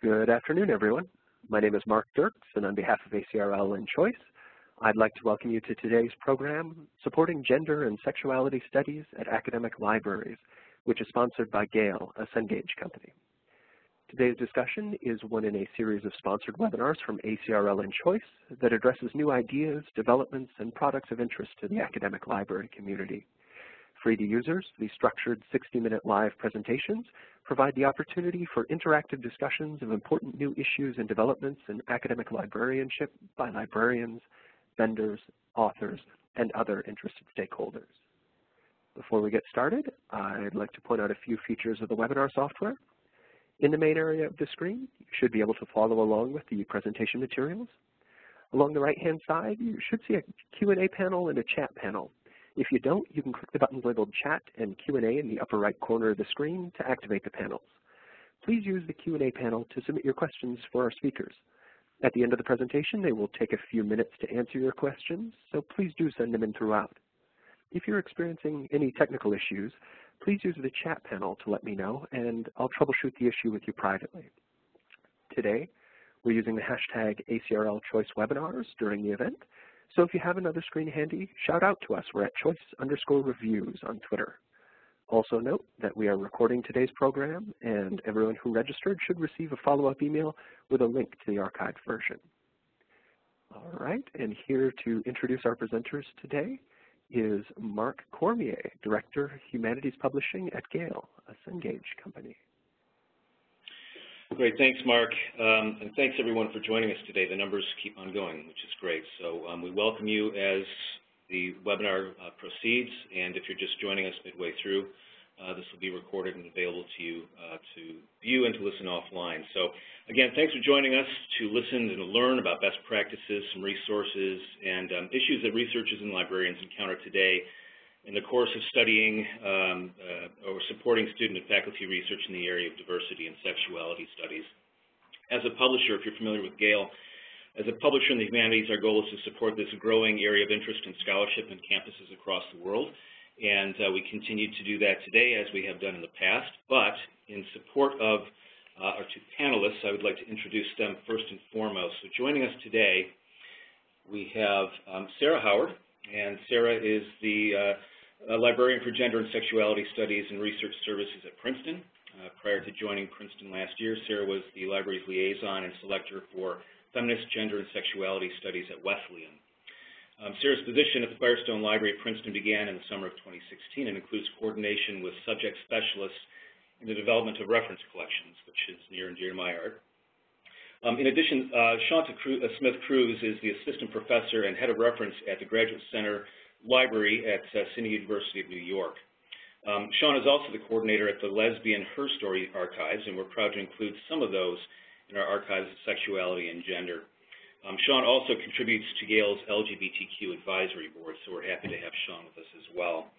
Good afternoon, everyone. My name is Mark Dirks, and on behalf of ACRL and Choice, I'd like to welcome you to today's program, Supporting Gender and Sexuality Studies at Academic Libraries, which is sponsored by Gale, a Cengage company. Today's discussion is one in a series of sponsored webinars from ACRL and Choice that addresses new ideas, developments, and products of interest to the academic library community. Free to users, these structured 60-minute live presentations provide the opportunity for interactive discussions of important new issues and developments in academic librarianship by librarians, vendors, authors, and other interested stakeholders. Before we get started, I'd like to point out a few features of the webinar software. In the main area of the screen, you should be able to follow along with the presentation materials. Along the right-hand side, you should see a Q&A panel and a chat panel. If you don't, you can click the buttons labeled Chat and Q&A in the upper right corner of the screen to activate the panels. Please use the Q&A panel to submit your questions for our speakers. At the end of the presentation, they will take a few minutes to answer your questions, so please do send them in throughout. If you're experiencing any technical issues, please use the chat panel to let me know, and I'll troubleshoot the issue with you privately. Today, we're using the hashtag ACRLChoiceWebinars during the event. So if you have another screen handy, shout out to us. We're at choice_reviews on Twitter. Also note that we are recording today's program, and everyone who registered should receive a follow-up email with a link to the archived version. All right, and here to introduce our presenters today is Mark Cormier, Director, Humanities Publishing at Gale, a Cengage company. Great, thanks, Mark, and thanks everyone for joining us today. The numbers keep on going, which is great. So we welcome you as the webinar proceeds, and if you're just joining us midway through, this will be recorded and available to you to view and to listen offline. So again, thanks for joining us to listen and to learn about best practices, some resources, and issues that researchers and librarians encounter today in the course of studying or supporting student and faculty research in the area of diversity and sexuality studies. As a publisher, if you're familiar with Gale, as a publisher in the humanities, our goal is to support this growing area of interest in scholarship and campuses across the world. And we continue to do that today as we have done in the past. But in support of our two panelists, I would like to introduce them first and foremost. So joining us today, we have Sarah Howard. And Sarah is the librarian for Gender and Sexuality Studies and Research Services at Princeton. Prior to joining Princeton last year, Sarah was the library's liaison and selector for Feminist Gender and Sexuality Studies at Wesleyan. Sarah's position at the Firestone Library at Princeton began in the summer of 2016 and includes coordination with subject specialists in the development of reference collections, which is near and dear to my heart. In addition, SHAWN SMITH-CRUZ is the assistant professor and head of reference at the Graduate Center Library at SUNY University of New York. SHAWN is also the coordinator at the Lesbian Her Story archives, and we're proud to include some of those in our archives of sexuality and gender. SHAWN also contributes to Gale's LGBTQ advisory board, so we're happy to have SHAWN with us as well.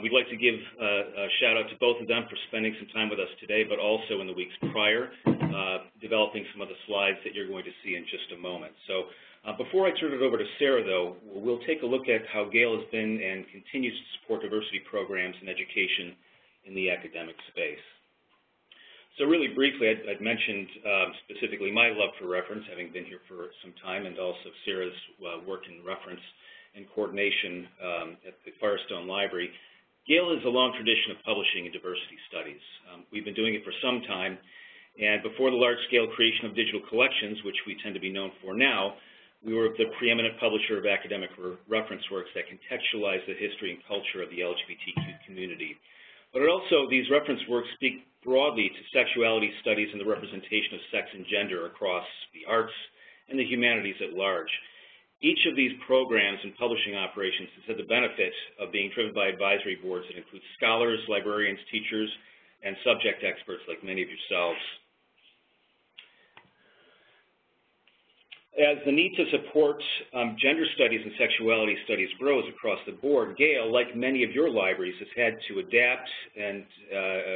We'd like to give a shout out to both of them for spending some time with us today, but also in the weeks prior, developing some of the slides that you're going to see in just a moment. So before I turn it over to Sarah, though, we'll take a look at how Gale has been and continues to support diversity programs and education in the academic space. So really briefly, I'd mentioned specifically my love for reference, having been here for some time, and also Sarah's work in reference and coordination at the Firestone Library. Gale has a long tradition of publishing in diversity studies. We've been doing it for some time, and before the large-scale creation of digital collections, which we tend to be known for now, we were the preeminent publisher of academic reference works that contextualize the history and culture of the LGBTQ community. But also, these reference works speak broadly to sexuality studies and the representation of sex and gender across the arts and the humanities at large. Each of these programs and publishing operations has had the benefit of being driven by advisory boards that include scholars, librarians, teachers, and subject experts like many of yourselves. As the need to support gender studies and sexuality studies grows across the board, Gale, like many of your libraries, has had to adapt and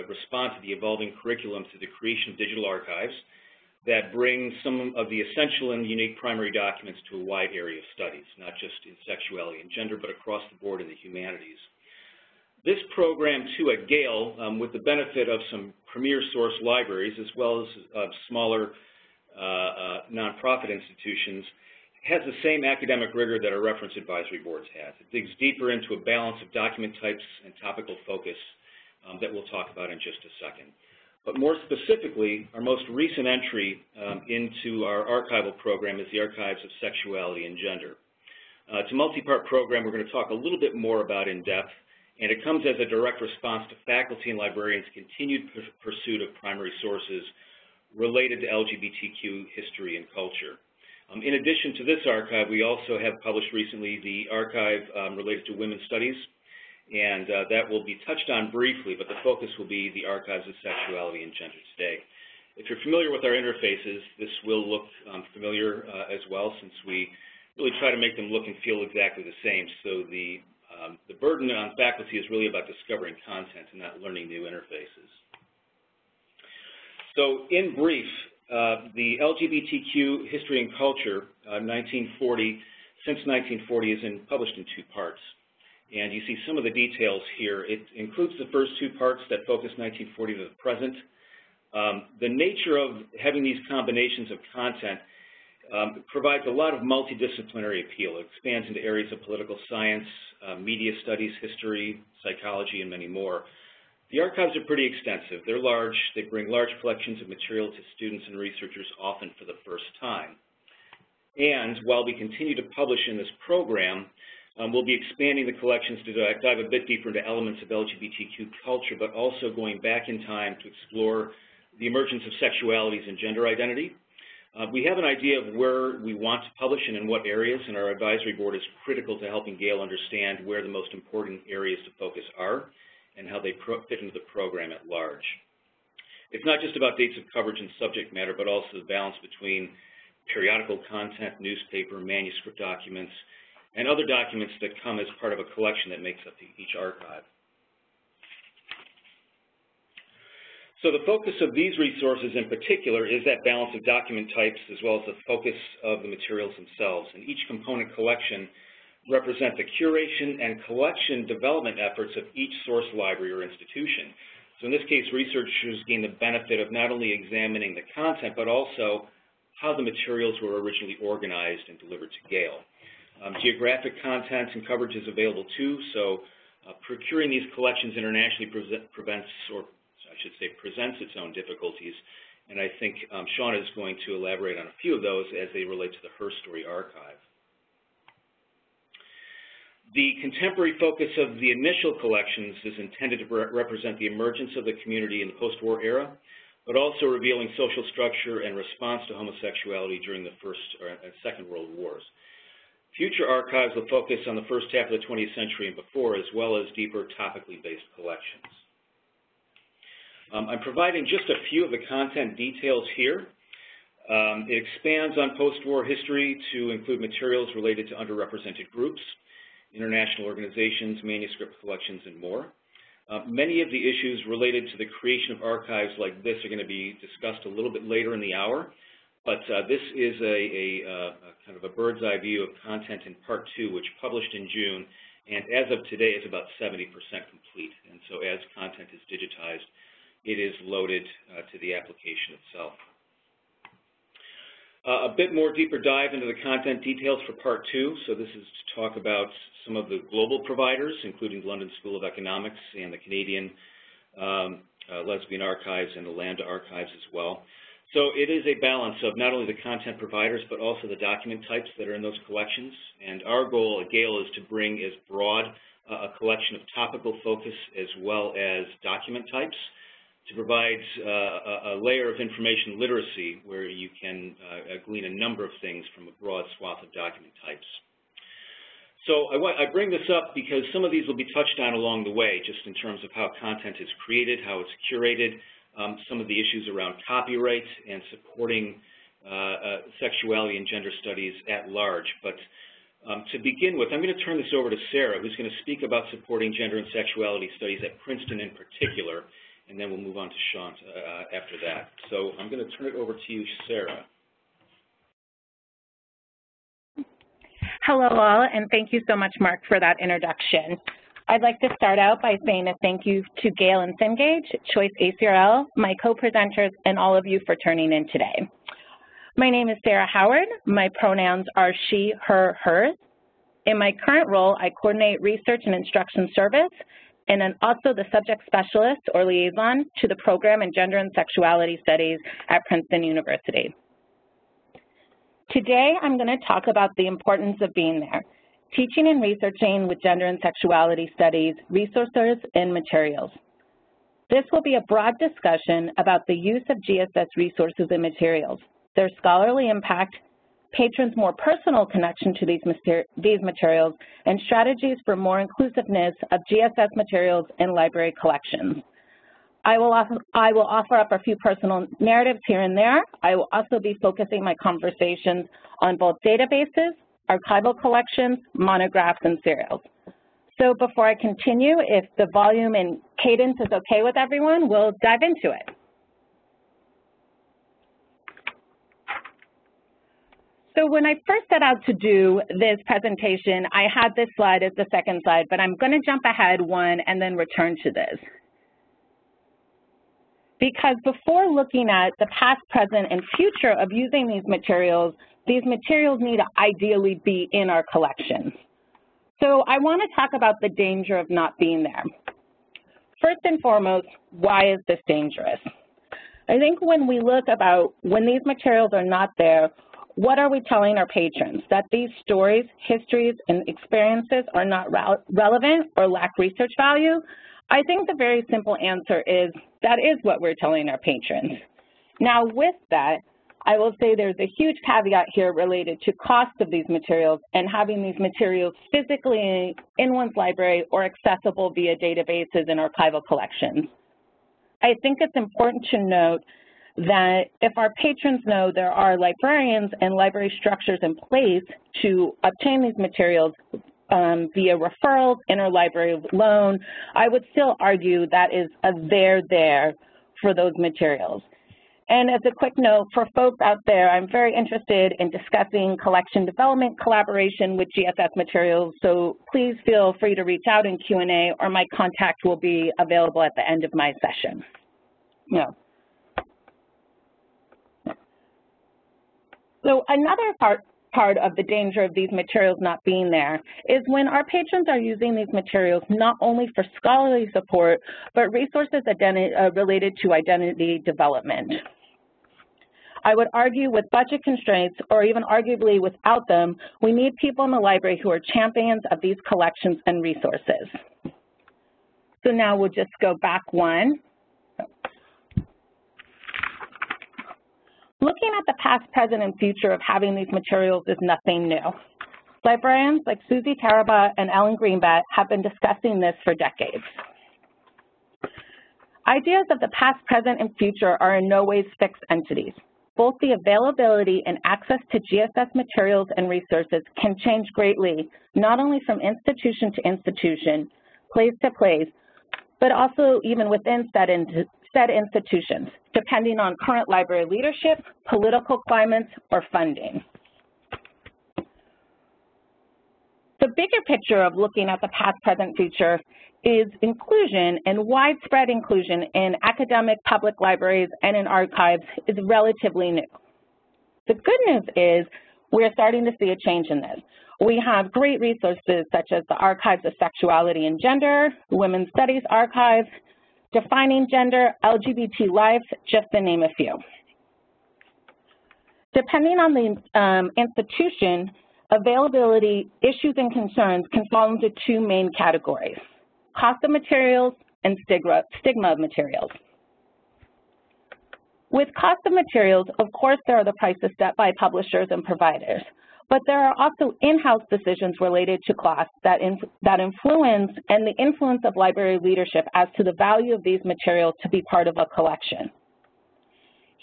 respond to the evolving curriculum through the creation of digital archives that bring some of the essential and unique primary documents to a wide area of studies, not just in sexuality and gender, but across the board in the humanities. This program, too, at Gale, with the benefit of some premier source libraries as well as smaller nonprofit institutions, has the same academic rigor that our reference advisory boards has. It digs deeper into a balance of document types and topical focus that we'll talk about in just a second. But more specifically, our most recent entry into our archival program is the Archives of Sexuality and Gender. It's a multi-part program we're going to talk a little bit more about in depth, and it comes as a direct response to faculty and librarians' continued pursuit of primary sources related to LGBTQ history and culture. In addition to this archive, we also have published recently the archive related to women's studies, and that will be touched on briefly, but the focus will be the Archives of Sexuality and Gender today. If you're familiar with our interfaces, this will look familiar as well, since we really try to make them look and feel exactly the same. So the burden on faculty is really about discovering content and not learning new interfaces. So in brief, the LGBTQ history and culture, since 1940 is published in 2 parts. And you see some of the details here. It includes the first 2 parts that focus 1940 to the present. The nature of having these combinations of content provides a lot of multidisciplinary appeal. It expands into areas of political science, media studies, history, psychology, and many more. The archives are pretty extensive. They're large. They bring large collections of material to students and researchers, often for the first time. And while we continue to publish in this program, we'll be expanding the collections to dive a bit deeper into elements of LGBTQ culture, but also going back in time to explore the emergence of sexualities and gender identity. We have an idea of where we want to publish and in what areas, and our advisory board is critical to helping Gale understand where the most important areas to focus are and how they fit into the program at large. It's not just about dates of coverage and subject matter, but also the balance between periodical content, newspaper, manuscript documents, and other documents that come as part of a collection that makes up each archive. So the focus of these resources in particular is that balance of document types as well as the focus of the materials themselves. And each component collection represents the curation and collection development efforts of each source library or institution. So in this case, researchers gain the benefit of not only examining the content, but also how the materials were originally organized and delivered to Gale. Geographic content and coverage is available too, so procuring these collections internationally presents its own difficulties, and I think SHAWN is going to elaborate on a few of those as they relate to the Her Story archive. The contemporary focus of the initial collections is intended to represent the emergence of the community in the post-war era, but also revealing social structure and response to homosexuality during the First and Second World Wars. Future archives will focus on the first half of the 20th century and before, as well as deeper topically based collections. I'm providing just a few of the content details here. It expands on post-war history to include materials related to underrepresented groups, international organizations, manuscript collections, and more. Many of the issues related to the creation of archives like this are going to be discussed a little bit later in the hour, but this is a kind of a bird's eye view of content in Part 2, which published in June, and as of today is about 70% complete. And so as content is digitized, it is loaded to the application itself. A bit more deeper dive into the content details for Part 2. So this is to talk about some of the global providers, including the London School of Economics and the Canadian Lesbian Archives and the Lambda Archives as well. So it is a balance of not only the content providers, but also the document types that are in those collections. And our goal at Gale is to bring as broad a collection of topical focus as well as document types to provide a layer of information literacy where you can glean a number of things from a broad swath of document types. So I bring this up because some of these will be touched on along the way, just in terms of how content is created, how it's curated, some of the issues around copyright and supporting sexuality and gender studies at large. But to begin with, I'm going to turn this over to Sarah, who's going to speak about supporting gender and sexuality studies at Princeton in particular, and then we'll move on to SHAWN after that. So I'm going to turn it over to you, Sarah. Hello all, and thank you so much, Mark, for that introduction. I'd like to start out by saying a thank you to Gail and Cengage, Choice ACRL, my co-presenters, and all of you for turning in today. My name is Sarah Howard. My pronouns are she, her, hers. In my current role, I coordinate research and instruction service, and I'm also the subject specialist or liaison to the program in Gender and Sexuality Studies at Princeton University. Today, I'm going to talk about the importance of being there, teaching and researching with Gender and Sexuality Studies, resources, and materials. This will be a broad discussion about the use of GSS resources and materials, their scholarly impact, patrons' more personal connection to these materials, and strategies for more inclusiveness of GSS materials in library collections. I will offer up a few personal narratives here and there. I will also be focusing my conversations on both databases, archival collections, monographs, and serials. So before I continue, if the volume and cadence is okay with everyone, we'll dive into it. So when I first set out to do this presentation, I had this slide as the second slide, but I'm going to jump ahead one and then return to this. Because before looking at the past, present, and future of using these materials need to ideally be in our collections. So I want to talk about the danger of not being there. First and foremost, why is this dangerous? I think when we look about when these materials are not there, what are we telling our patrons? That these stories, histories, and experiences are not relevant or lack research value? I think the very simple answer is that is what we're telling our patrons. Now with that, I will say there's a huge caveat here related to cost of these materials and having these materials physically in one's library or accessible via databases and archival collections. I think it's important to note that if our patrons know there are librarians and library structures in place to obtain these materials via referrals, interlibrary loan, I would still argue that is a there for those materials. And as a quick note, for folks out there, I'm very interested in discussing collection development collaboration with GSS materials, so please feel free to reach out in Q&A or my contact will be available at the end of my session. No. So another part of the danger of these materials not being there is when our patrons are using these materials not only for scholarly support, but resources related to identity development. I would argue with budget constraints, or even arguably without them, we need people in the library who are champions of these collections and resources. So now we'll just go back one. Looking at the past, present, and future of having these materials is nothing new. Librarians like Susie Taraba and Ellen Greenblatt have been discussing this for decades. Ideas of the past, present, and future are in no ways fixed entities. Both the availability and access to GSS materials and resources can change greatly, not only from institution to institution, place to place, but also even within said institutions, depending on current library leadership, political climates, or funding. The bigger picture of looking at the past, present, future is inclusion, and widespread inclusion in academic public libraries and in archives is relatively new. The good news is we're starting to see a change in this. We have great resources such as the Archives of Sexuality and Gender, Women's Studies Archives, Defining Gender, LGBT Life, just to name a few. Depending on the institution, availability, issues, and concerns can fall into two main categories: cost of materials and stigma of materials. With cost of materials, of course, there are the prices set by publishers and providers, but there are also in-house decisions related to cost that influence and the influence of library leadership as to the value of these materials to be part of a collection.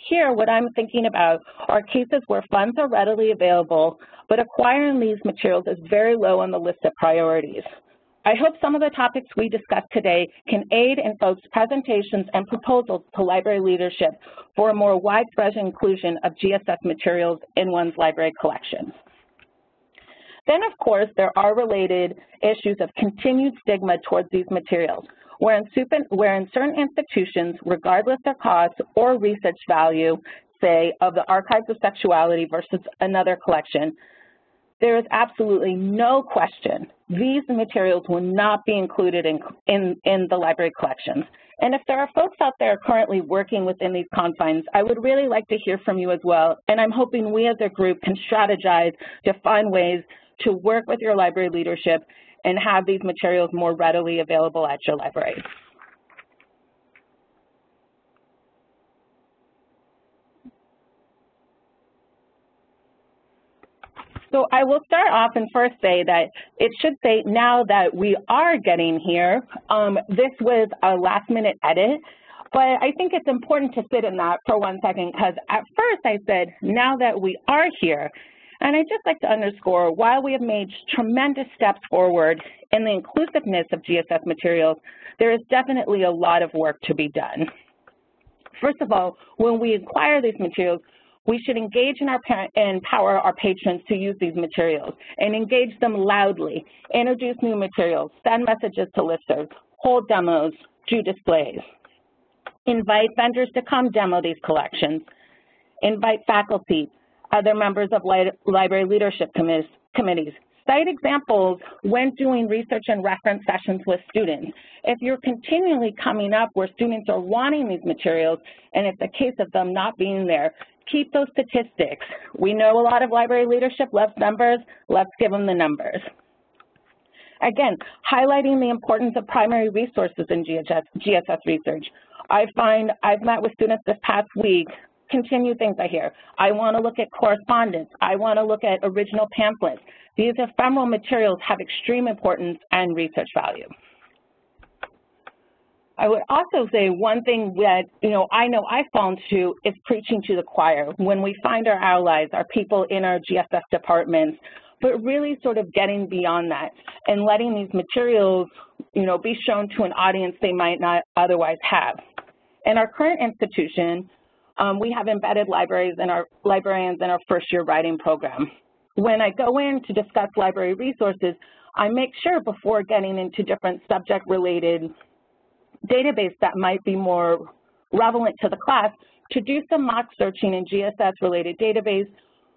Here, what I'm thinking about are cases where funds are readily available, but acquiring these materials is very low on the list of priorities. I hope some of the topics we discussed today can aid in folks' presentations and proposals to library leadership for a more widespread inclusion of GSS materials in one's library collections. Then, of course, there are related issues of continued stigma towards these materials, where in certain institutions, regardless of cost or research value, say, of the Archives of Sexuality versus another collection, there is absolutely no question these materials will not be included in the library collections. And if there are folks out there currently working within these confines, I would really like to hear from you as well. And I'm hoping we as a group can strategize to find ways to work with your library leadership and have these materials more readily available at your library. So I will start off and first say that it should say now that we are getting here. This was a last-minute edit, but I think it's important to sit in that for 1 second because at first I said, now that we are here. And I'd just like to underscore, while we have made tremendous steps forward in the inclusiveness of GSS materials, there is definitely a lot of work to be done. First of all, when we acquire these materials, we should engage and empower our patrons to use these materials and engage them loudly, introduce new materials, send messages to listservs, hold demos, do displays. Invite vendors to come demo these collections. Invite faculty, other members of library leadership committees. Cite examples when doing research and reference sessions with students. If you're continually coming up where students are wanting these materials and it's a case of them not being there, keep those statistics. We know a lot of library leadership loves numbers. Let's give them the numbers. Again, highlighting the importance of primary resources in GSS research. I've met with students this past week, continue things I hear. I want to look at correspondence. I want to look at original pamphlets. These ephemeral materials have extreme importance and research value. I would also say one thing that, I know I fall into is preaching to the choir. When we find our allies, our people in our GSS departments, but really sort of getting beyond that and letting these materials, be shown to an audience they might not otherwise have. In our current institution, we have embedded librarians in our first-year writing program. When I go in to discuss library resources, I make sure before getting into different subject-related database that might be more relevant to the class to do some mock searching in GSS-related database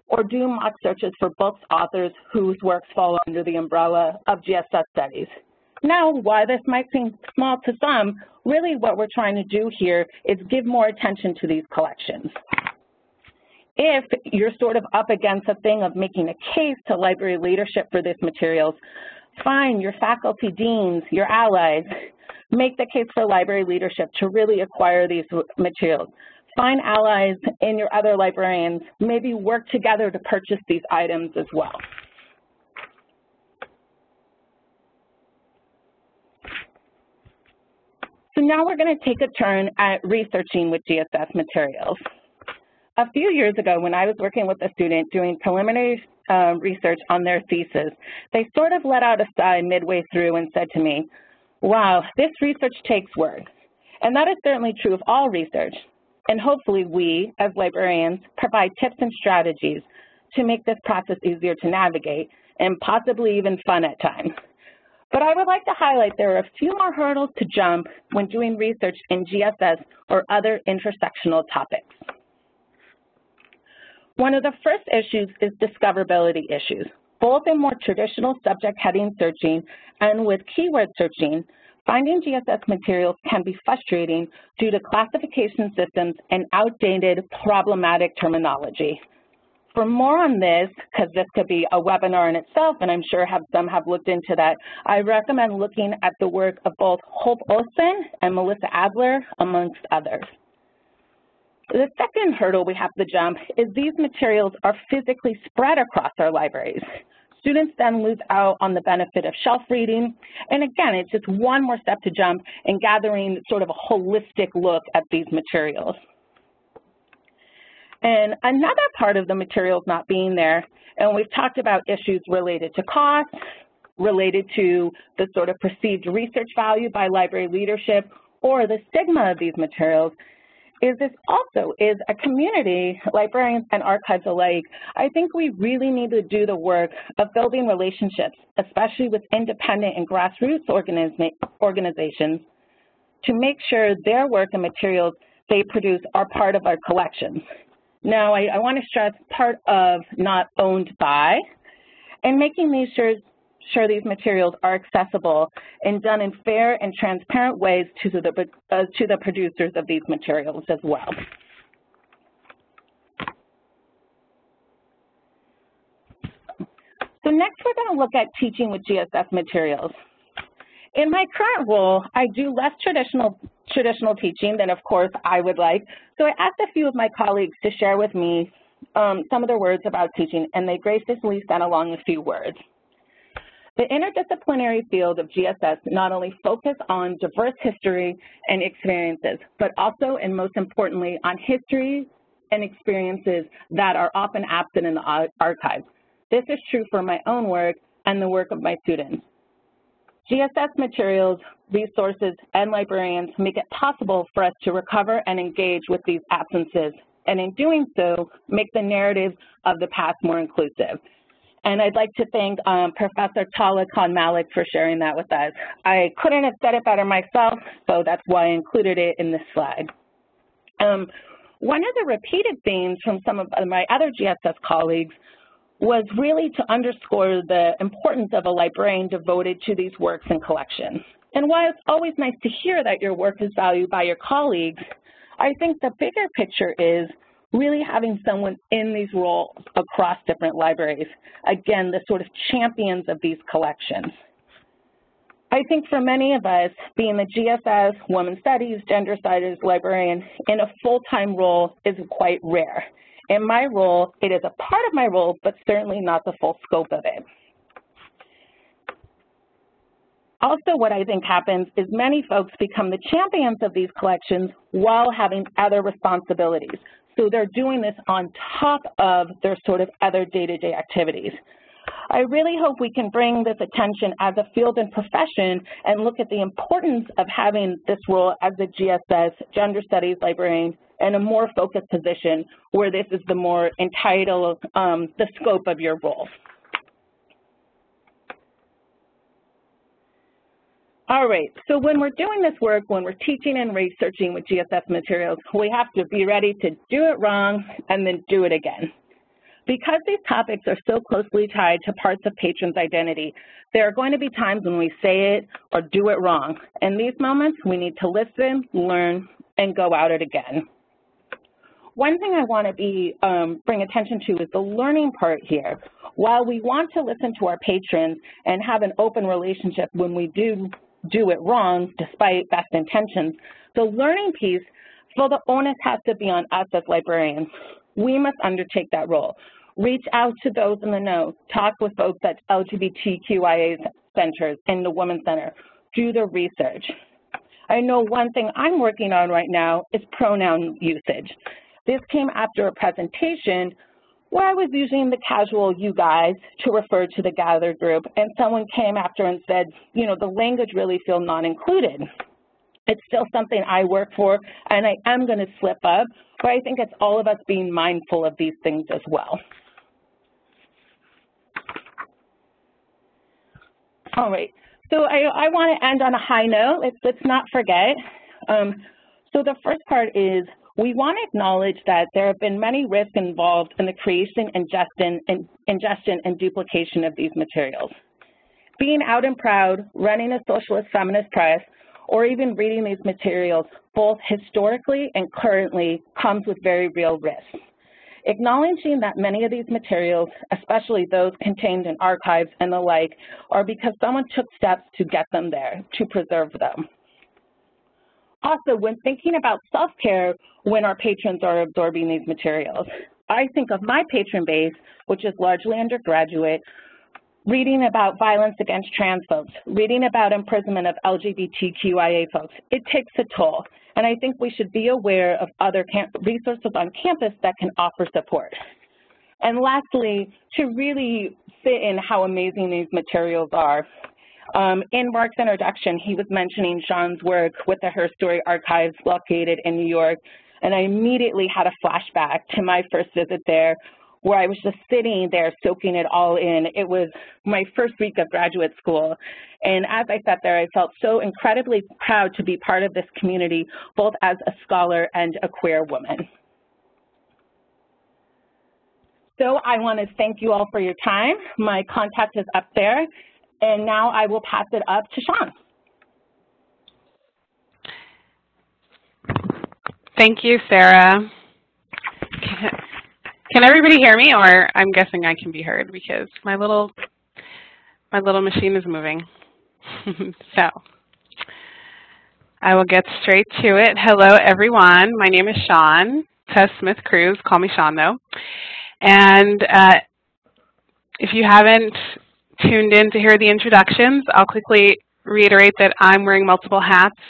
or do mock searches for books, authors whose works fall under the umbrella of GSS studies. Now, while this might seem small to some, really what we're trying to do here is give more attention to these collections. If you're sort of up against a thing of making a case to library leadership for these materials, find your faculty deans, your allies, make the case for library leadership to really acquire these materials. Find allies in your other librarians, maybe work together to purchase these items as well. So now we're going to take a turn at researching with GSS materials. A few years ago, when I was working with a student doing preliminary research on their thesis, they sort of let out a sigh midway through and said to me, wow, this research takes work. And that is certainly true of all research. And hopefully we, as librarians, provide tips and strategies to make this process easier to navigate and possibly even fun at times. But I would like to highlight there are a few more hurdles to jump when doing research in GSS or other intersectional topics. One of the first issues is discoverability issues. Both in more traditional subject heading searching and with keyword searching, finding GSS materials can be frustrating due to classification systems and outdated problematic terminology. For more on this, because this could be a webinar in itself, and I'm sure some have looked into that, I recommend looking at the work of both Hope Olson and Melissa Adler, amongst others. The second hurdle we have to jump is these materials are physically spread across our libraries. Students then lose out on the benefit of shelf reading, and again, it's just one more step to jump in gathering sort of a holistic look at these materials. And another part of the materials not being there, and we've talked about issues related to cost, related to the sort of perceived research value by library leadership, or the stigma of these materials, is this also is a community, librarians and archives alike. I think we really need to do the work of building relationships, especially with independent and grassroots organizations, to make sure their work and materials they produce are part of our collections. Now, I want to stress part of, not owned by, and making sure these materials are accessible and done in fair and transparent ways to the producers of these materials as well. So next we're going to look at teaching with GSS materials. In my current role, I do less traditional teaching than, of course, I would like. So I asked a few of my colleagues to share with me some of their words about teaching, and they graciously sent along a few words. The interdisciplinary field of GSS not only focus on diverse history and experiences, but also, and most importantly, on history and experiences that are often absent in the archives. This is true for my own work and the work of my students. GSS materials, resources, and librarians make it possible for us to recover and engage with these absences, and in doing so, make the narrative of the past more inclusive. And I'd like to thank Professor Tala Khan-Malik for sharing that with us. I couldn't have said it better myself, so that's why I included it in this slide. One of the repeated themes from some of my other GSS colleagues was really to underscore the importance of a librarian devoted to these works and collections. And while it's always nice to hear that your work is valued by your colleagues, I think the bigger picture is really having someone in these roles across different libraries. Again, the sort of champions of these collections. I think for many of us, being the GSS, Women's Studies, Gender Studies librarian in a full-time role is quite rare. In my role, it is a part of my role, but certainly not the full scope of it. Also, what I think happens is many folks become the champions of these collections while having other responsibilities. So they're doing this on top of their sort of other day-to-day activities. I really hope we can bring this attention as a field and profession and look at the importance of having this role as a GSS, Gender Studies librarian, in a more focused position where this is the more entitled, the scope of your role. All right, so when we're doing this work, when we're teaching and researching with GSS materials, we have to be ready to do it wrong and then do it again. Because these topics are so closely tied to parts of patrons' identity, there are going to be times when we say it or do it wrong. In these moments, we need to listen, learn, and go at it again. One thing I want to bring attention to is the learning part here. While we want to listen to our patrons and have an open relationship when we do it wrong, despite best intentions, the learning piece, so the onus has to be on us as librarians. We must undertake that role. Reach out to those in the know. Talk with folks at LGBTQIA centers and the Women's Center. Do the research. I know one thing I'm working on right now is pronoun usage. This came after a presentation where I was using the casual "you guys" to refer to the gathered group, and someone came after and said, you know, the language really feels non-included. It's still something I work for, and I am going to slip up, but I think it's all of us being mindful of these things as well. All right, so I want to end on a high note. Let's not forget. So the first part is we want to acknowledge that there have been many risks involved in the creation, ingestion, and duplication of these materials. Being out and proud, running a socialist feminist press, or even reading these materials, both historically and currently, comes with very real risks. Acknowledging that many of these materials, especially those contained in archives and the like, are because someone took steps to get them there, to preserve them. Also, when thinking about self-care when our patrons are absorbing these materials, I think of my patron base, which is largely undergraduate, reading about violence against trans folks, reading about imprisonment of LGBTQIA folks. It takes a toll, and I think we should be aware of other resources on campus that can offer support. And lastly, to really fit in how amazing these materials are, in Mark's introduction, he was mentioning SHAWN's work with the Her Story Archives located in New York. And I immediately had a flashback to my first visit there, where I was just sitting there soaking it all in. It was my first week of graduate school. And as I sat there, I felt so incredibly proud to be part of this community, both as a scholar and a queer woman. So I want to thank you all for your time. My contact is up there. And now I will pass it up to SHAWN. Thank you, Sarah. Can everybody hear me, or I'm guessing I can be heard because my little machine is moving. So I will get straight to it. Hello, everyone. My name is SHAWN, SMITH-CRUZ. Call me SHAWN, though. And if you haven't tuned in to hear the introductions, I'll quickly reiterate that I'm wearing multiple hats.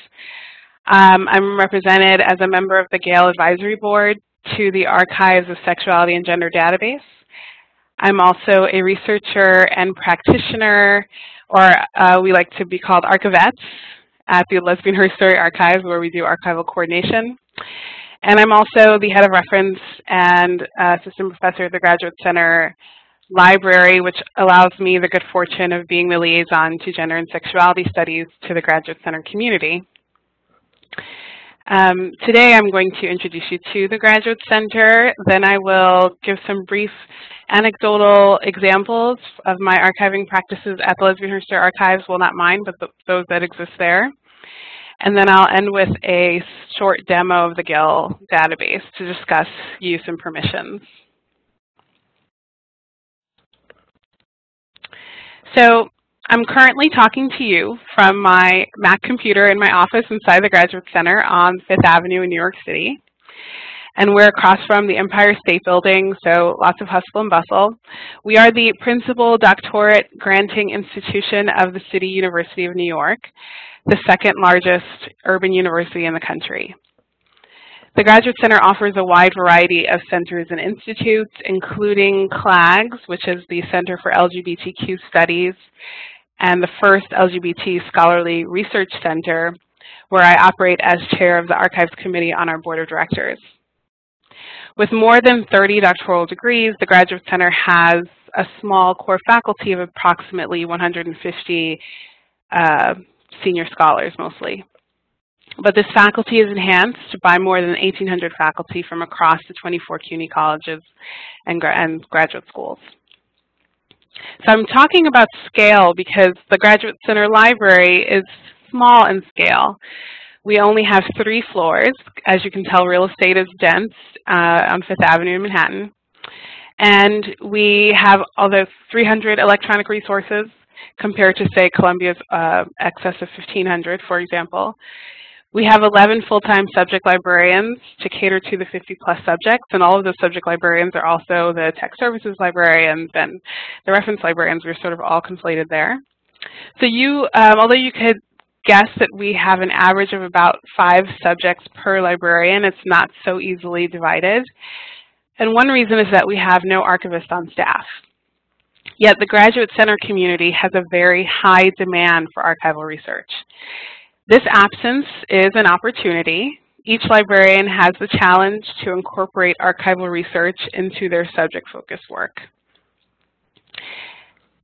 I'm represented as a member of the Gale Advisory Board to the Archives of Sexuality and Gender database. I'm also a researcher and practitioner, or we like to be called archivettes, at the Lesbian Her Story Archives, where we do archival coordination. And I'm also the head of reference and assistant professor at the Graduate Center Library, which allows me the good fortune of being the liaison to Gender and Sexuality Studies to the Graduate Center community. Today I'm going to introduce you to the Graduate Center, then I will give some brief anecdotal examples of my archiving practices at the Lesbian Her Story Archives, well, not mine, but those that exist there. And then I'll end with a short demo of the Gale database to discuss use and permissions. So I'm currently talking to you from my Mac computer in my office inside the Graduate Center on 5th Avenue in New York City. And we're across from the Empire State Building, so lots of hustle and bustle. We are the principal doctorate granting institution of the City University of New York, the second largest urban university in the country. The Graduate Center offers a wide variety of centers and institutes, including CLAGS, which is the Center for LGBTQ Studies, and the first LGBT Scholarly Research Center, where I operate as chair of the Archives Committee on our board of directors. With more than 30 doctoral degrees, the Graduate Center has a small core faculty of approximately 150 senior scholars mostly. But this faculty is enhanced by more than 1,800 faculty from across the 24 CUNY colleges and graduate schools. So I'm talking about scale because the Graduate Center Library is small in scale. We only have 3 floors. As you can tell, real estate is dense on 5th Avenue in Manhattan. And we have although 300 electronic resources compared to, say, Columbia's excess of 1,500, for example. We have 11 full-time subject librarians to cater to the 50-plus subjects, and all of those subject librarians are also the tech services librarians and the reference librarians. We're sort of all conflated there. So although you could guess that we have an average of about 5 subjects per librarian, it's not so easily divided. And one reason is that we have no archivist on staff. Yet the Graduate Center community has a very high demand for archival research. This absence is an opportunity. Each librarian has the challenge to incorporate archival research into their subject-focused work.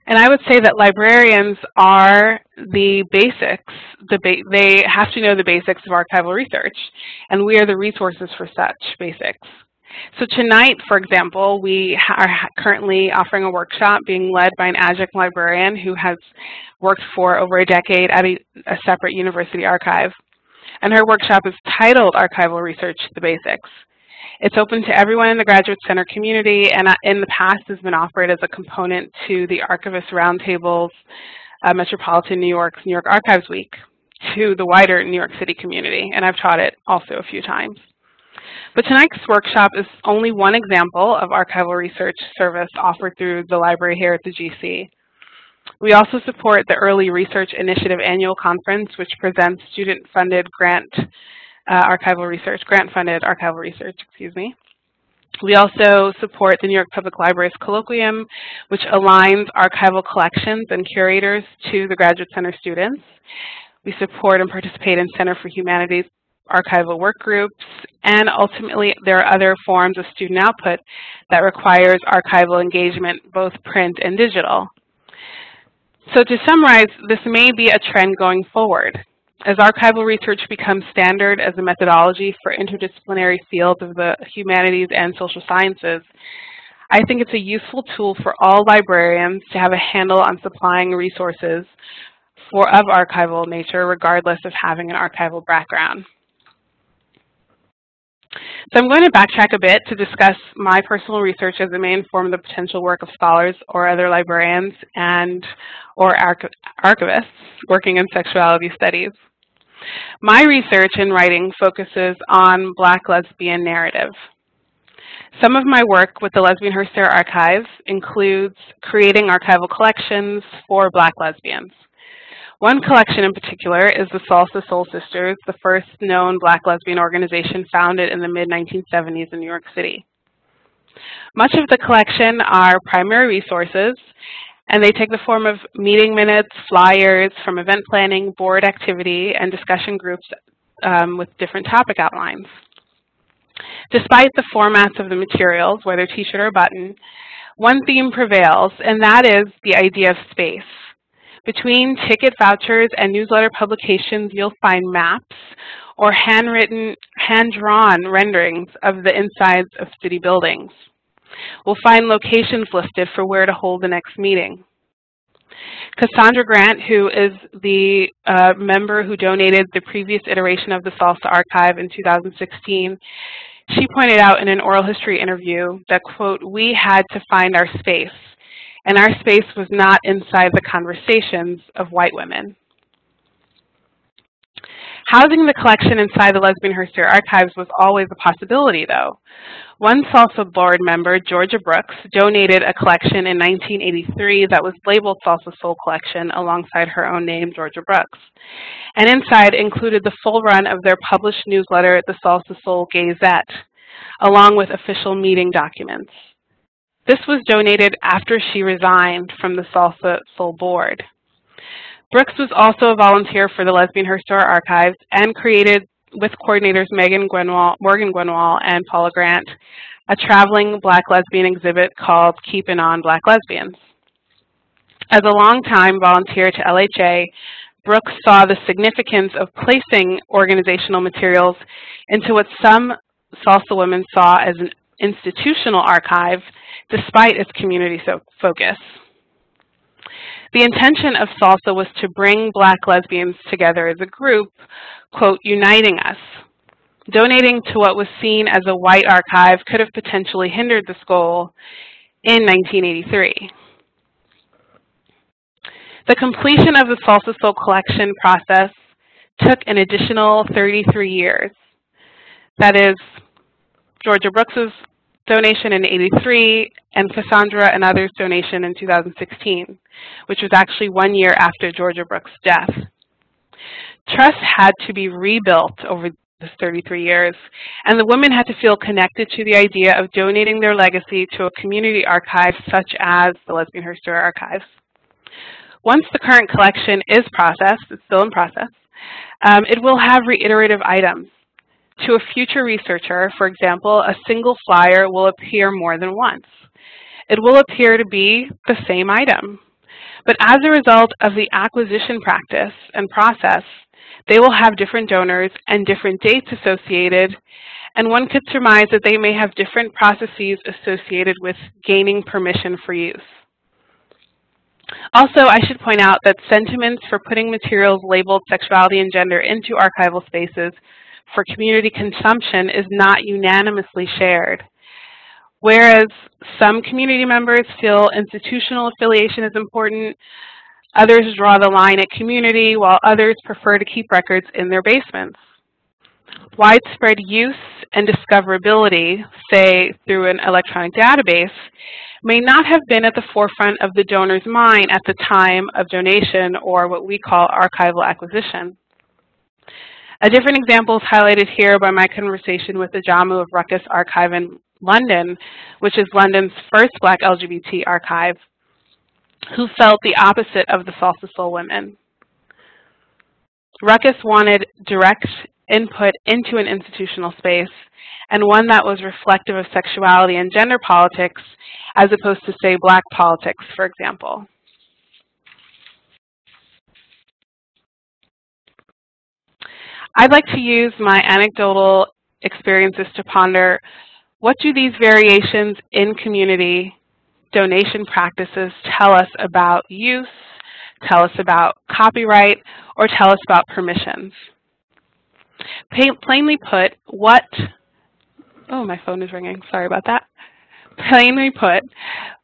And I would say that librarians are the basics. They have to know the basics of archival research, and we are the resources for such basics. So tonight, for example, we are currently offering a workshop being led by an adjunct librarian who has worked for over a decade at a separate university archive. And her workshop is titled Archival Research, the Basics. It's open to everyone in the Graduate Center community, and in the past has been offered as a component to the Archivist Roundtable's Metropolitan New York Archives Week to the wider New York City community, and I've taught it also a few times. But tonight's workshop is only one example of archival research service offered through the library here at the GC. We also support the Early Research Initiative Annual Conference, which presents student-funded grant-funded archival research, excuse me. We also support the New York Public Library's Colloquium, which aligns archival collections and curators to the Graduate Center students. We support and participate in Center for Humanities archival work groups, and ultimately there are other forms of student output that requires archival engagement, both print and digital. So to summarize, this may be a trend going forward. As archival research becomes standard as a methodology for interdisciplinary fields of the humanities and social sciences, I think it's a useful tool for all librarians to have a handle on supplying resources of archival nature, regardless of having an archival background. So I'm going to backtrack a bit to discuss my personal research as it may inform the potential work of scholars or other librarians or archivists working in sexuality studies. My research and writing focuses on Black lesbian narrative. Some of my work with the Lesbian History Archives includes creating archival collections for Black lesbians. One collection in particular is the Salsa Soul Sisters, the first known Black lesbian organization founded in the mid-1970s in New York City. Much of the collection are primary resources, and they take the form of meeting minutes, flyers from event planning, board activity, and discussion groups with different topic outlines. Despite the formats of the materials, whether t-shirt or button, one theme prevails, and that is the idea of space. Between ticket vouchers and newsletter publications, you'll find maps or handwritten, hand-drawn renderings of the insides of city buildings. We'll find locations listed for where to hold the next meeting. Cassandra Grant, who is the member who donated the previous iteration of the Salsa Archive in 2016, she pointed out in an oral history interview that, quote, "We had to find our space, and our space was not inside the conversations of white women." Housing the collection inside the Lesbian History Archives was always a possibility, though. One Salsa board member, Georgia Brooks, donated a collection in 1983 that was labeled Salsa Soul Collection alongside her own name, Georgia Brooks. And inside included the full run of their published newsletter, the Salsa Soul Gazette, along with official meeting documents. This was donated after she resigned from the Salsa Soul board. Brooks was also a volunteer for the Lesbian History Archives and created, with coordinators Morgan Gwenwall, and Paula Grant, a traveling Black lesbian exhibit called Keepin' On Black Lesbians. As a longtime volunteer to LHA, Brooks saw the significance of placing organizational materials into what some Salsa women saw as an institutional archive, despite its community focus. The intention of Salsa was to bring Black lesbians together as a group, quote, uniting us. Donating to what was seen as a white archive could have potentially hindered this goal in 1983. The completion of the Salsa Soul collection process took an additional 33 years. That is, Georgia Brooks's donation in '83 and Cassandra and others' donation in 2016, which was actually 1 year after Georgia Brooks' death. Trust had to be rebuilt over this 33 years, and the women had to feel connected to the idea of donating their legacy to a community archive such as the Lesbian History Archives. Once the current collection is processed, it's still in process, it will have reiterative items. To a future researcher, for example, a single flyer will appear more than once. It will appear to be the same item. But as a result of the acquisition practice and process, they will have different donors and different dates associated, and one could surmise that they may have different processes associated with gaining permission for use. Also, I should point out that sentiments for putting materials labeled sexuality and gender into archival spaces for community consumption is not unanimously shared. Whereas some community members feel institutional affiliation is important, others draw the line at community, while others prefer to keep records in their basements. Widespread use and discoverability, say through an electronic database, may not have been at the forefront of the donor's mind at the time of donation, or what we call archival acquisition. A different example is highlighted here by my conversation with the Jamu of Ruckus Archive in London, which is London's first Black LGBT archive, who felt the opposite of the Salsa Soul women. Ruckus wanted direct input into an institutional space, and one that was reflective of sexuality and gender politics as opposed to, say, Black politics, for example. I'd like to use my anecdotal experiences to ponder, what do these variations in community donation practices tell us about use, tell us about copyright, or tell us about permissions? Plainly put, oh, my phone is ringing, sorry about that. Plainly put,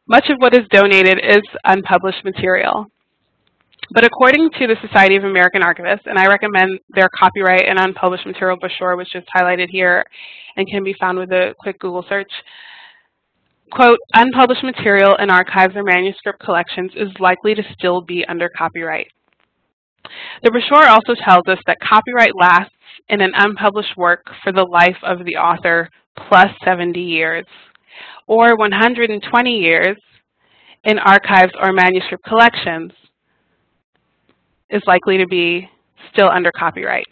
much of what is donated is unpublished material. But according to the Society of American Archivists, and I recommend their copyright and unpublished material brochure, which is highlighted here and can be found with a quick Google search, quote, unpublished material in archives or manuscript collections is likely to still be under copyright. The brochure also tells us that copyright lasts in an unpublished work for the life of the author plus 70 years, or 120 years in archives or manuscript collections is likely to be still under copyright.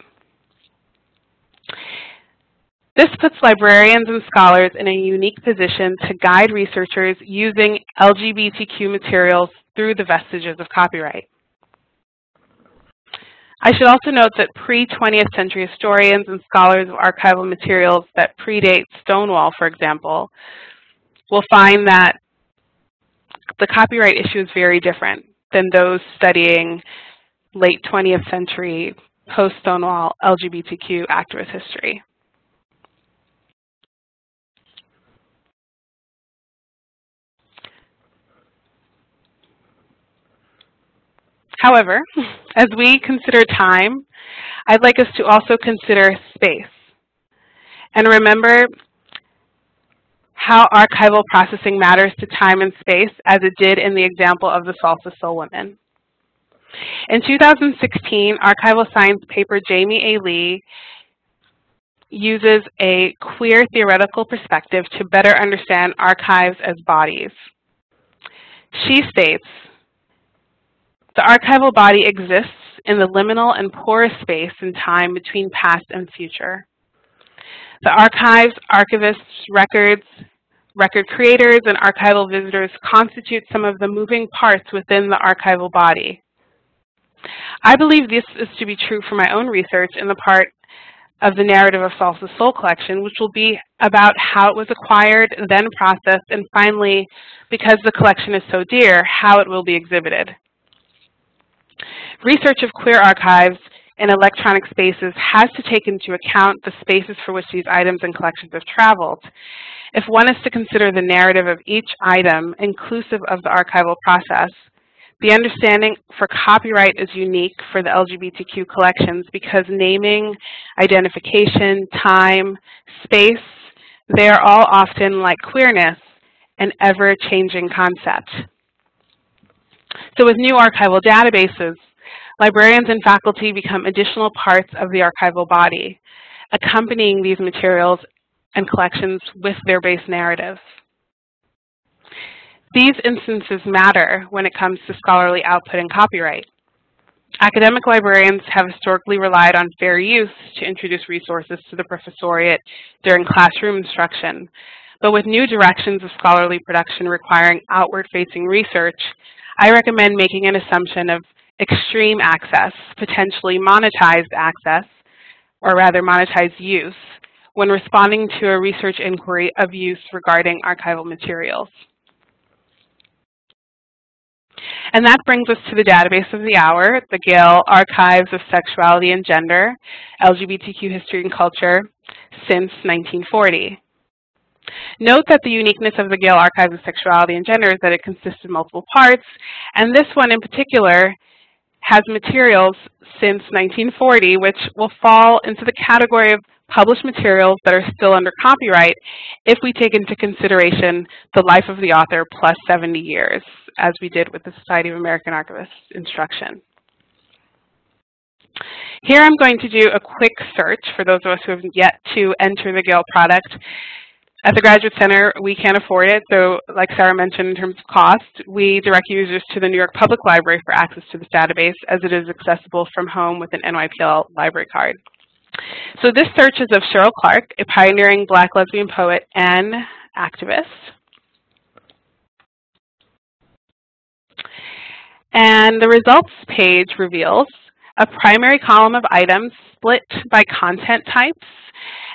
This puts librarians and scholars in a unique position to guide researchers using LGBTQ materials through the vestiges of copyright. I should also note that pre-20th century historians and scholars of archival materials that predate Stonewall, for example, will find that the copyright issue is very different than those studying late 20th century post-Stonewall LGBTQ activist history. However, as we consider time, I'd like us to also consider space and remember how archival processing matters to time and space, as it did in the example of the Salsa Soul Women. In 2016, archival science paper Jamie A. Lee uses a queer theoretical perspective to better understand archives as bodies. She states, the archival body exists in the liminal and porous space and time between past and future. The archives, archivists, record creators, and archival visitors constitute some of the moving parts within the archival body. I believe this is to be true for my own research in the part of the narrative of Salsa Soul collection, which will be about how it was acquired, then processed, and finally, because the collection is so dear, how it will be exhibited. Research of queer archives in electronic spaces has to take into account the spaces for which these items and collections have traveled. If one is to consider the narrative of each item inclusive of the archival process, the understanding for copyright is unique for the LGBTQ collections because naming, identification, time, space, they are all often, like queerness, an ever-changing concept. So with new archival databases, librarians and faculty become additional parts of the archival body, accompanying these materials and collections with their base narratives. These instances matter when it comes to scholarly output and copyright. Academic librarians have historically relied on fair use to introduce resources to the professoriate during classroom instruction, but with new directions of scholarly production requiring outward-facing research, I recommend making an assumption of extreme access, potentially monetized access, or rather monetized use, when responding to a research inquiry of use regarding archival materials. And that brings us to the database of the hour, the Gale Archives of Sexuality and Gender, LGBTQ History and Culture, since 1940. Note that the uniqueness of the Gale Archives of Sexuality and Gender is that it consists of multiple parts, and this one in particular has materials since 1940, which will fall into the category of published materials that are still under copyright if we take into consideration the life of the author plus 70 years, as we did with the Society of American Archivists instruction. Here I'm going to do a quick search for those of us who have yet to enter the Gale product. At the Graduate Center, we can't afford it, so like Sarah mentioned in terms of cost, we direct users to the New York Public Library for access to this database, as it is accessible from home with an NYPL library card. So this search is of Cheryl Clark, a pioneering Black lesbian poet and activist. And the results page reveals a primary column of items split by content types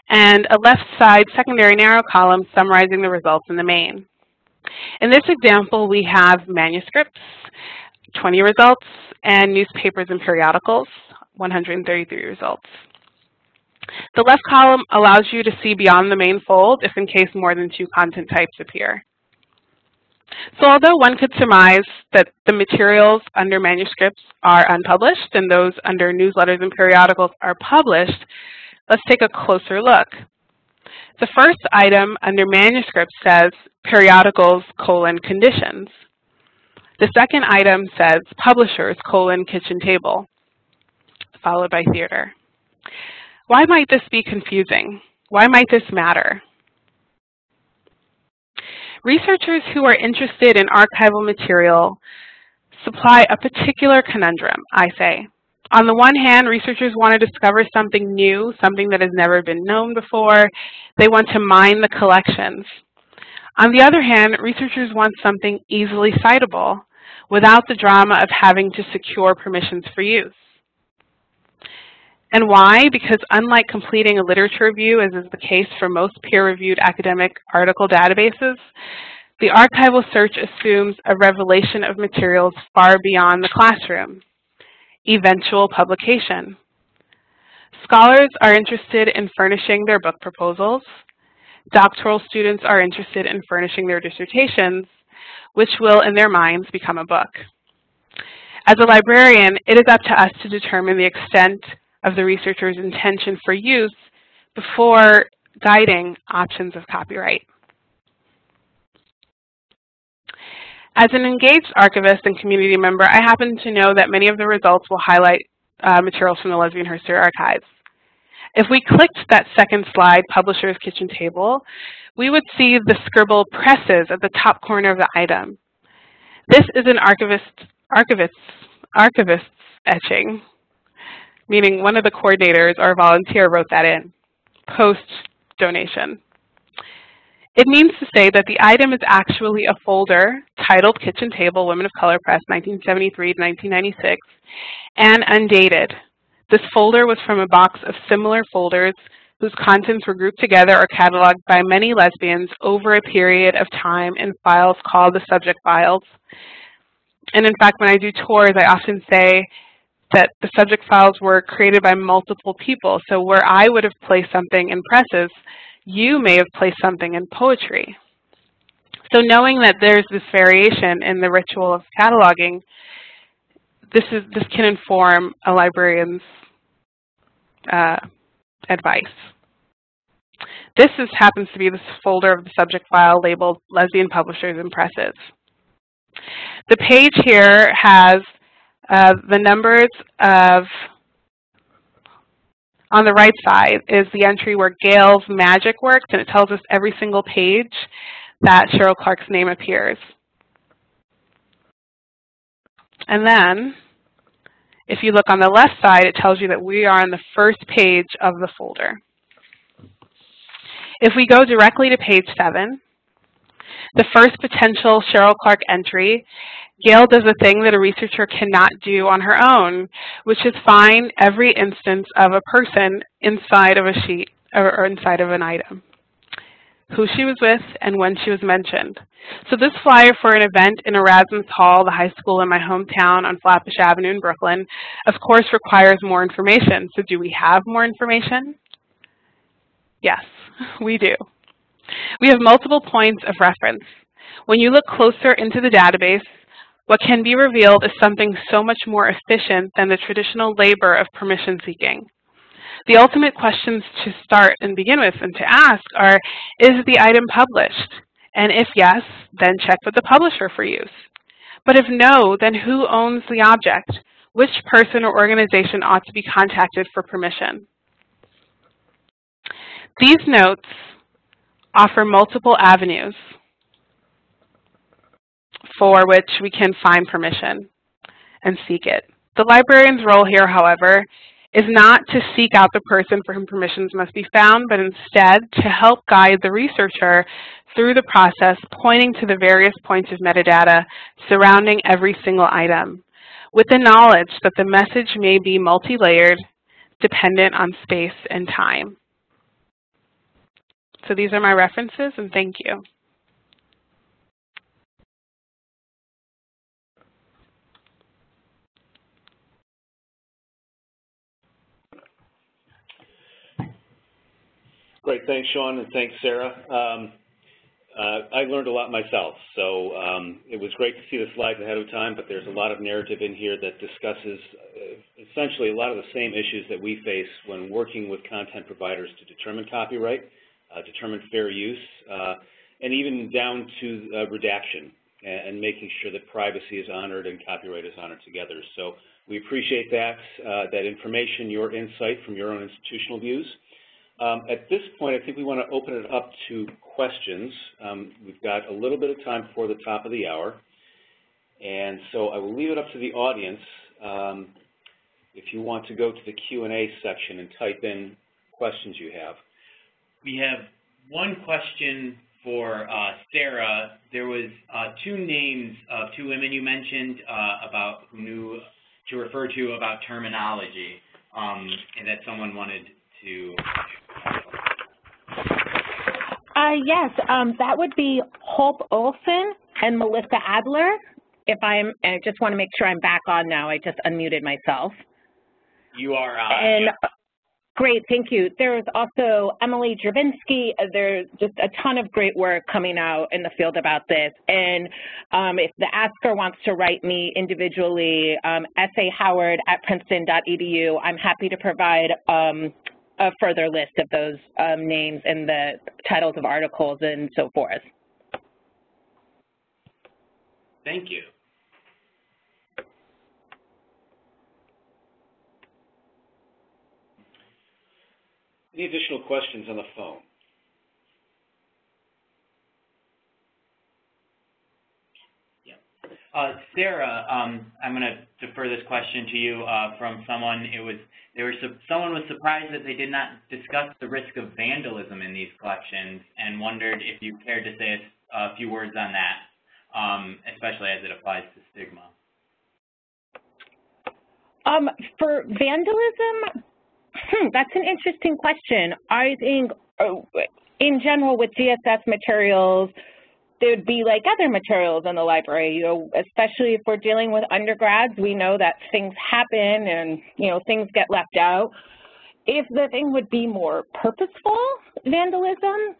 and a left side secondary narrow column summarizing the results in the main. In this example, we have manuscripts, 20 results, and newspapers and periodicals, 133 results. The left column allows you to see beyond the main fold if in case more than 2 content types appear. So although one could surmise that the materials under manuscripts are unpublished and those under newsletters and periodicals are published, let's take a closer look. The first item under manuscripts says periodicals, conditions. The second item says publishers, kitchen table, followed by theater. Why might this be confusing? Why might this matter? Researchers who are interested in archival material supply a particular conundrum, I say. On the one hand, researchers want to discover something new, something that has never been known before. They want to mine the collections. On the other hand, researchers want something easily citable without the drama of having to secure permissions for use. And why? Because unlike completing a literature review, as is the case for most peer-reviewed academic article databases, the archival search assumes a revelation of materials far beyond the classroom, eventual publication. Scholars are interested in furnishing their book proposals. Doctoral students are interested in furnishing their dissertations, which will, in their minds, become a book. As a librarian, it is up to us to determine the extent of the researcher's intention for use before guiding options of copyright. As an engaged archivist and community member, I happen to know that many of the results will highlight materials from the Lesbian History Archives. If we clicked that second slide, Publisher's Kitchen Table, we would see the scribbled presses at the top corner of the item. This is an archivist's etching, meaning one of the coordinators or a volunteer wrote that in, post-donation. It means to say that the item is actually a folder titled Kitchen Table, Women of Color Press, 1973 to 1996, and undated. This folder was from a box of similar folders whose contents were grouped together or cataloged by many lesbians over a period of time in files called the subject files. And in fact, when I do tours, I often say that the subject files were created by multiple people. So where I would have placed something in presses, you may have placed something in poetry. So knowing that there's this variation in the ritual of cataloging, this can inform a librarian's advice. This happens to be this folder of the subject file labeled Lesbian Publishers and Presses. The page here has the numbers of, on the right side is the entry where Gail's magic works, and it tells us every single page that Cheryl Clark's name appears. And then, if you look on the left side, it tells you that we are on the first page of the folder. If we go directly to page 7, the first potential Cheryl Clark entry, Gail does a thing that a researcher cannot do on her own, which is find every instance of a person inside of a sheet or inside of an item, who she was with and when she was mentioned. So this flyer for an event in Erasmus Hall, the high school in my hometown on Flatbush Avenue in Brooklyn, of course requires more information. So do we have more information? Yes, we do. We have multiple points of reference. When you look closer into the database, what can be revealed is something so much more efficient than the traditional labor of permission seeking. The ultimate questions to start and begin with and to ask are, is the item published? And if yes, then check with the publisher for use. But if no, then who owns the object? Which person or organization ought to be contacted for permission? These notes offer multiple avenues for which we can find permission and seek it. The librarian's role here, however, is not to seek out the person for whom permissions must be found, but instead to help guide the researcher through the process, pointing to the various points of metadata surrounding every single item, with the knowledge that the message may be multi-layered, dependent on space and time. So these are my references, and thank you. Great, thanks, Sean, and thanks, Sarah. I learned a lot myself, so it was great to see the slides ahead of time, but there's a lot of narrative in here that discusses essentially a lot of the same issues that we face when working with content providers to determine copyright, determine fair use, and even down to redaction and making sure that privacy is honored and copyright is honored together. So we appreciate that, that information, your insight from your own institutional views. At this point, I think we want to open it up to questions. We've got a little bit of time before the top of the hour, and so I will leave it up to the audience if you want to go to the Q&A section and type in questions you have. We have one question for Sarah. There was two names of two women you mentioned about who knew to refer to about terminology, and that someone wanted to. Yes, that would be Hope Olson and Melissa Adler. I just want to make sure I'm back on now. I just unmuted myself. You are on. Great, thank you. There's also Emily Dravinsky. There's just a ton of great work coming out in the field about this. And if the asker wants to write me individually, sahoward@princeton.edu, I'm happy to provide a further list of those names and the titles of articles and so forth. Thank you. Any additional questions on the phone? Yeah. Sarah, I'm going to defer this question to you from someone. Someone was surprised that they did not discuss the risk of vandalism in these collections and wondered if you cared to say a few words on that, especially as it applies to stigma. For vandalism, that's an interesting question. I think in general with GSS materials, they would be like other materials in the library, especially if we're dealing with undergrads, we know that things happen and, things get left out. If the thing would be more purposeful vandalism,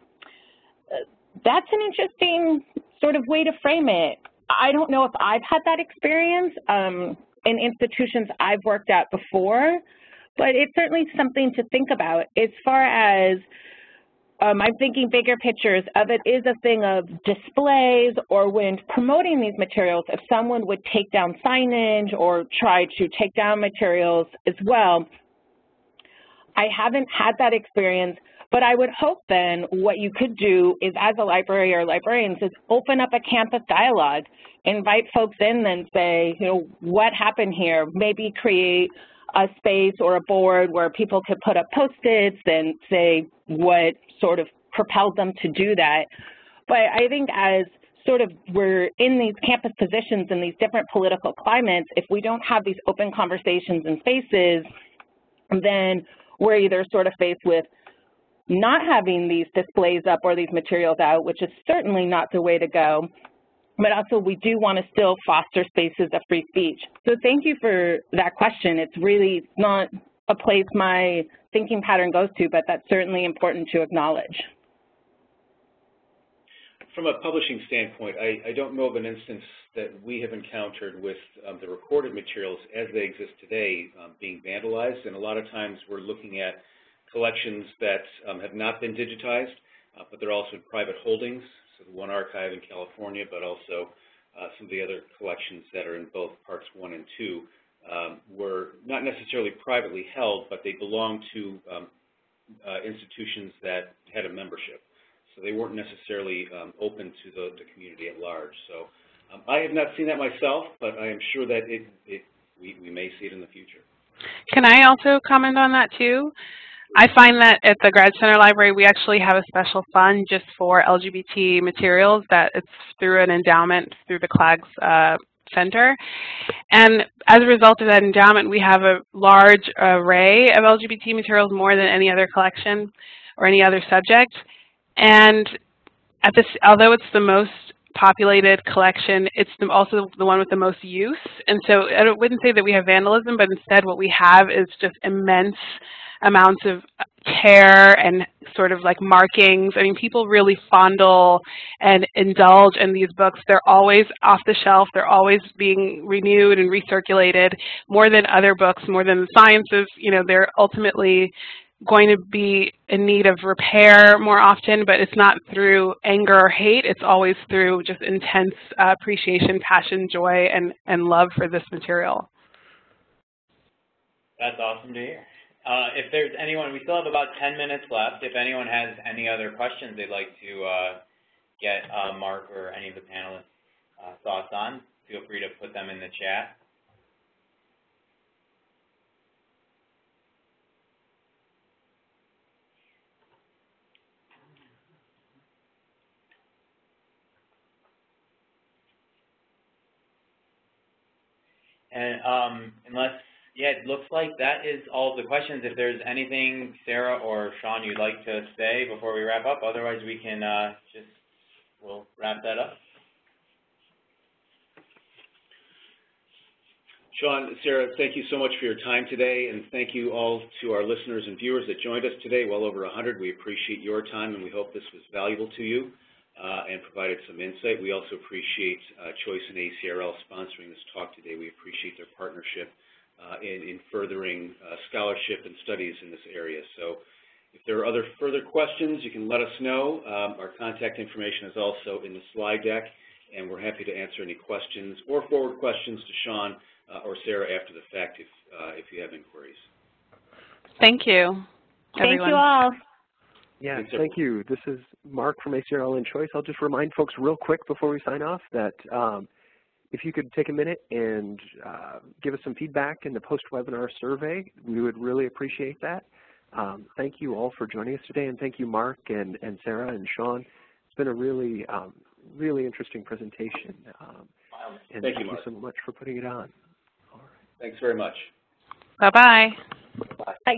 that's an interesting sort of way to frame it. I don't know if I've had that experience in institutions I've worked at before, but it's certainly something to think about. As far as I'm thinking bigger pictures of it is a thing of displays or when promoting these materials, if someone would take down signage or try to take down materials as well. I haven't had that experience, but I would hope then what you could do is as a library or librarians is open up a campus dialogue, invite folks in and say, what happened here? Maybe create a space or a board where people could put up Post-its and say what sort of propelled them to do that. But I think as sort of we're in these campus positions in these different political climates, if we don't have these open conversations and spaces, then we're either sort of faced with not having these displays up or these materials out, which is certainly not the way to go. But also we do want to still foster spaces of free speech. So thank you for that question. It's really not a place my thinking pattern goes to, but that's certainly important to acknowledge. From a publishing standpoint, I don't know of an instance that we have encountered with the recorded materials as they exist today being vandalized, and a lot of times we're looking at collections that have not been digitized, but they're also in private holdings. So the One Archive in California, but also some of the other collections that are in both parts 1 and 2 were not necessarily privately held, but they belonged to institutions that had a membership. So they weren't necessarily open to the community at large. So I have not seen that myself, but I am sure that we may see it in the future. Can I also comment on that too? I find that at the Grad Center Library, we actually have a special fund just for LGBT materials that it's through an endowment through the CLAGS Center. And as a result of that endowment, we have a large array of LGBT materials, more than any other collection or any other subject. And at this, although it's the most populated collection, it's also the one with the most use. And so I wouldn't say that we have vandalism, but instead what we have is just immense amounts of care and sort of like markings. I mean, people really fondle and indulge in these books. They're always off the shelf. They're always being renewed and recirculated more than other books, more than the sciences. You know, they're ultimately going to be in need of repair more often, but it's not through anger or hate. It's always through just intense appreciation, passion, joy, and love for this material. That's awesome to hear. If there's anyone, we still have about 10 minutes left. If anyone has any other questions they'd like to get Mark or any of the panelists' thoughts on, feel free to put them in the chat. And yeah, it looks like that is all of the questions. If there's anything, Sarah or Sean, you'd like to say before we wrap up, otherwise we can we'll wrap that up. Sean, Sarah, thank you so much for your time today, and thank you all to our listeners and viewers that joined us today, well over 100. We appreciate your time, and we hope this was valuable to you and provided some insight. We also appreciate Choice and ACRL sponsoring this talk today. We appreciate their partnership in furthering scholarship and studies in this area. So if there are other further questions, you can let us know. Our contact information is also in the slide deck, and we're happy to answer any questions or forward questions to Sean or Sarah after the fact if you have inquiries. Thank you, everyone. Thank you all. Yeah, thank you. This is Mark from ACRL and Choice. I'll just remind folks real quick before we sign off that if you could take a minute and give us some feedback in the post-webinar survey, we would really appreciate that. Thank you all for joining us today, and thank you, Mark and Sarah and Sean. It's been a really, really interesting presentation. And thank you so much for putting it on. All right. Thanks very much. Bye-bye. Bye.